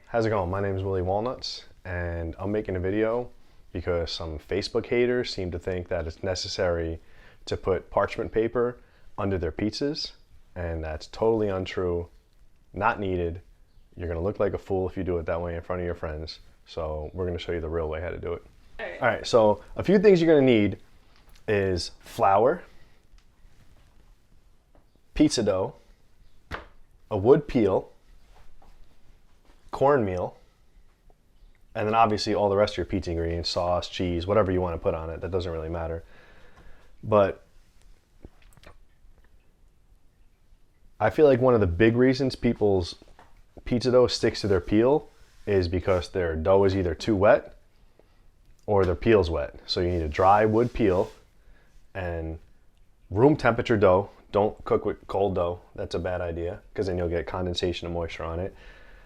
How's it going? My name is Willie Walnuts, and I'm making a video because some Facebook haters seem to think that it's necessary to put parchment paper under their pizzas, and that's totally untrue, not needed. You're gonna look like a fool if you do it that way in front of your friends, so we're gonna show you the real way how to do it. All right, so a few things you're gonna need is flour, pizza dough, a wood peel, cornmeal, and then obviously all the rest of your pizza ingredients, sauce, cheese, whatever you want to put on it, that doesn't really matter. But I feel like one of the big reasons people's pizza dough sticks to their peel is because their dough is either too wet or their peel's wet. So you need a dry wood peel and room temperature dough. Don't cook with cold dough. That's a bad idea because then you'll get condensation and moisture on it.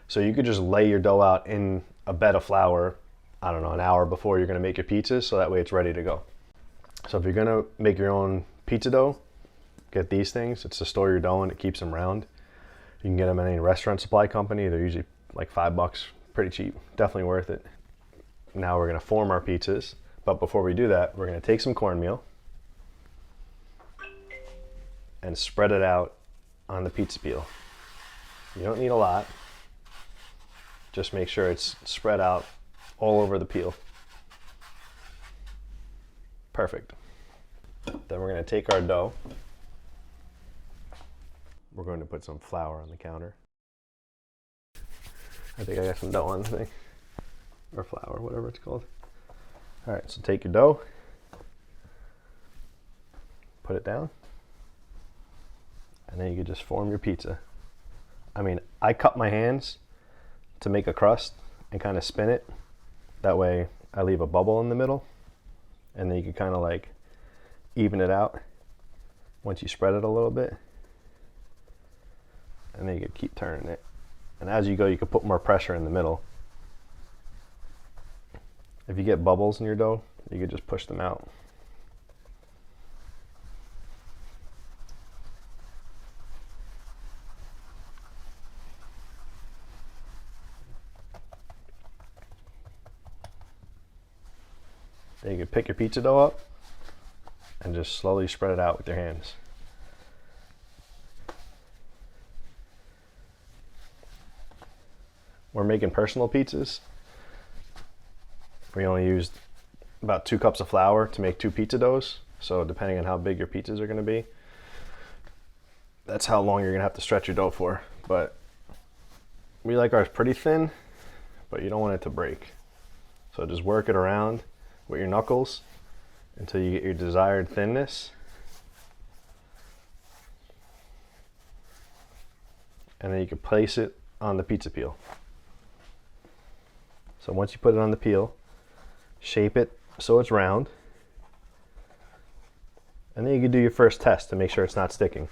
So you could just lay your dough out in a bed of flour, I don't know, an hour before you're gonna make your pizzas, so that way it's ready to go. So if you're gonna make your own pizza dough, get these things. It's to store your dough and it keeps them round. You can get them at any restaurant supply company. They're usually like $5, pretty cheap, definitely worth it. Now we're gonna form our pizzas, but before we do that, we're gonna take some cornmeal and spread it out on the pizza peel. You don't need a lot. Just make sure it's spread out all over the peel. Perfect. Then we're going to take our dough. We're going to put some flour on the counter. I think I got some dough on the thing. Or flour, whatever it's called. Alright, so take your dough. Put it down. And then you can just form your pizza. I mean, I cup my hands to make a crust and kind of spin it. That way I leave a bubble in the middle, and then you can kind of like even it out once you spread it a little bit, and then you can keep turning it. And as you go, you can put more pressure in the middle. If you get bubbles in your dough, you can just push them out. Then you can pick your pizza dough up and just slowly spread it out with your hands. We're making personal pizzas. We only used about 2 cups of flour to make 2 pizza doughs. So depending on how big your pizzas are going to be, that's how long you're going to have to stretch your dough for. But we like ours pretty thin, but you don't want it to break. So just work it around with your knuckles until you get your desired thinness. And then you can place it on the pizza peel. So once you put it on the peel, shape it so it's round. And then you can do your first test to make sure it's not sticking.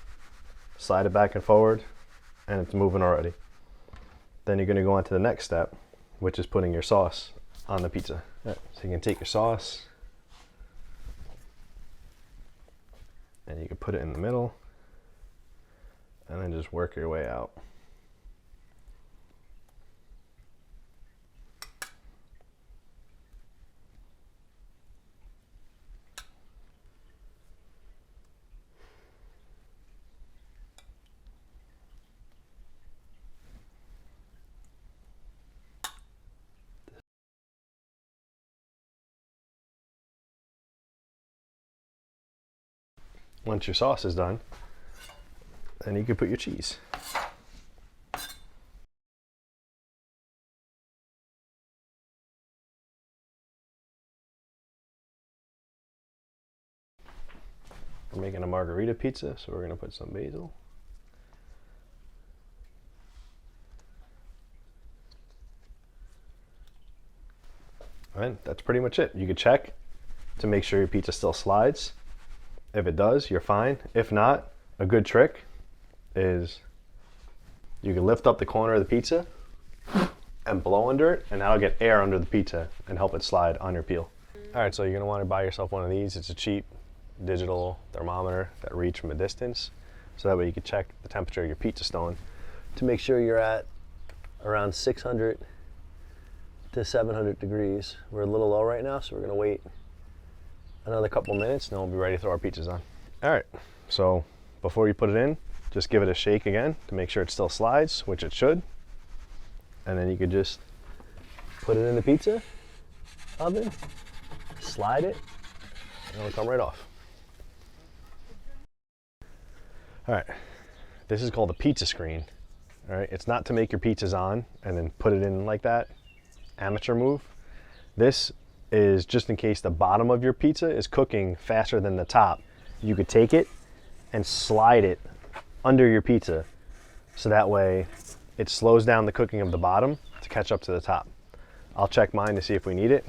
Slide it back and forward, and it's moving already. Then you're going to go on to the next step, which is putting your sauce on the pizza. Right, so you can take your sauce and you can put it in the middle and then just work your way out. Once your sauce is done, then you can put your cheese. We're making a margarita pizza, so we're going to put some basil. And that's pretty much it. You can check to make sure your pizza still slides. If it does, you're fine. If not, a good trick is you can lift up the corner of the pizza and blow under it, and that'll get air under the pizza and help it slide on your peel. All right, so you're gonna wanna buy yourself one of these. It's a cheap digital thermometer that reads from a distance, so that way you can check the temperature of your pizza stone to make sure you're at around 600 to 700 degrees. We're a little low right now, so we're gonna wait another couple minutes and then we'll be ready to throw our pizzas on. All right, so before you put it in, just give it a shake again to make sure it still slides, which it should. And then you could just put it in the pizza oven, slide it, and it'll come right off. All right, this is called a pizza screen. All right, it's not to make your pizzas on and then put it in like that. Amateur move. This is just in case the bottom of your pizza is cooking faster than the top. You could take it and slide it under your pizza, so that way it slows down the cooking of the bottom to catch up to the top. I'll check mine to see if we need it.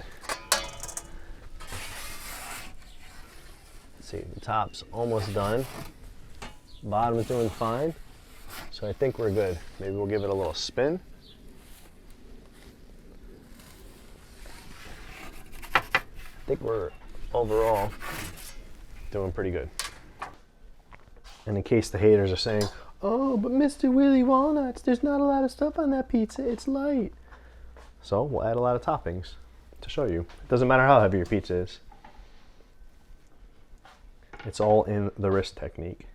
Let's see, the top's almost done. Bottom is doing fine, so I think we're good. Maybe we'll give it a little spin. I think we're overall doing pretty good. And in case the haters are saying, oh, but Mr. Willy Walnuts, there's not a lot of stuff on that pizza, it's light. So we'll add a lot of toppings to show you. It doesn't matter how heavy your pizza is. It's all in the wrist technique.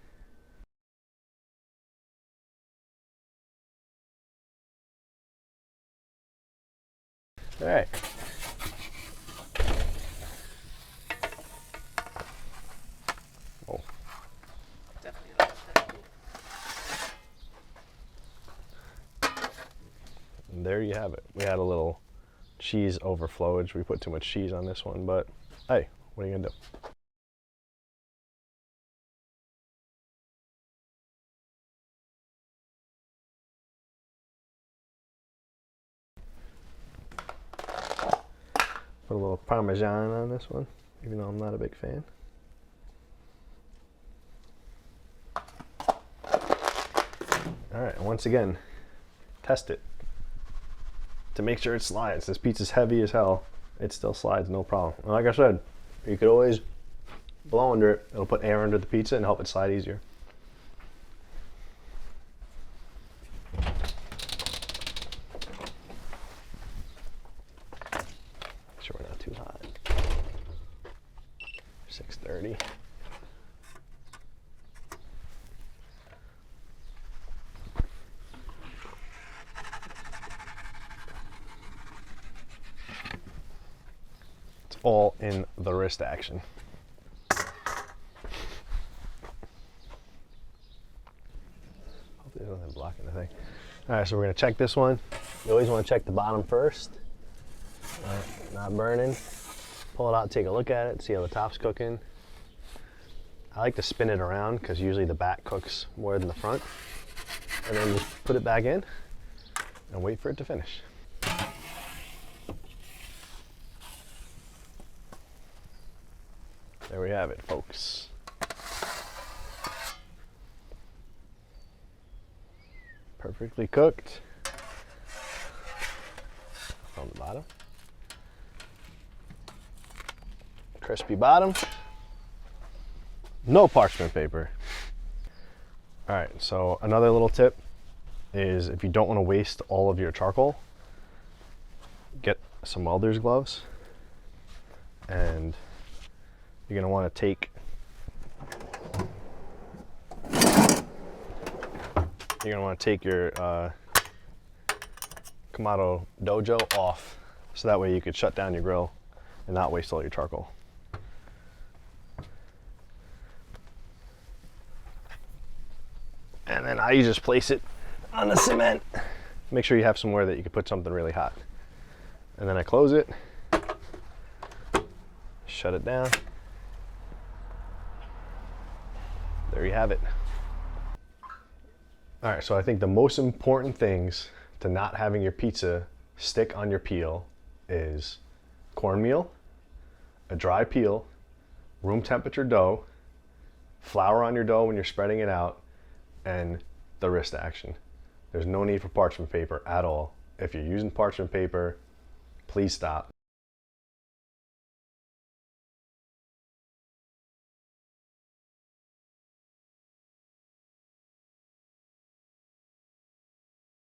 All right. Oh. And there you have it. We had a little cheese overflowage. We put too much cheese on this one, but hey, what are you gonna do? Put a little Parmesan on this one, even though I'm not a big fan. All right, and once again, test it to make sure it slides. This pizza's heavy as hell. It still slides, no problem. And like I said, you could always blow under it. It'll put air under the pizza and help it slide easier. Sure we're not too hot. 630. It's all in the wrist action. Hopefully there's nothing blocking the thing. All right, so we're gonna check this one. You always wanna check the bottom first. Not burning. Pull it out, take a look at it, see how the top's cooking. I like to spin it around because usually the back cooks more than the front. And then just put it back in and wait for it to finish. There we have it, folks. Perfectly cooked. On the bottom. Crispy bottom. No parchment paper. All right, so another little tip is if you don't want to waste all of your charcoal, get some welder's gloves, and you're going to want to take your kamado DoJoe off, so that way you could shut down your grill and not waste all your charcoal. And then I just place it on the cement. Make sure you have somewhere that you can put something really hot. And then I close it, shut it down. There you have it. All right, so I think the most important things to not having your pizza stick on your peel is cornmeal, a dry peel, room temperature dough, flour on your dough when you're spreading it out, and the wrist action. There's no need for parchment paper at all. If you're using parchment paper, please stop.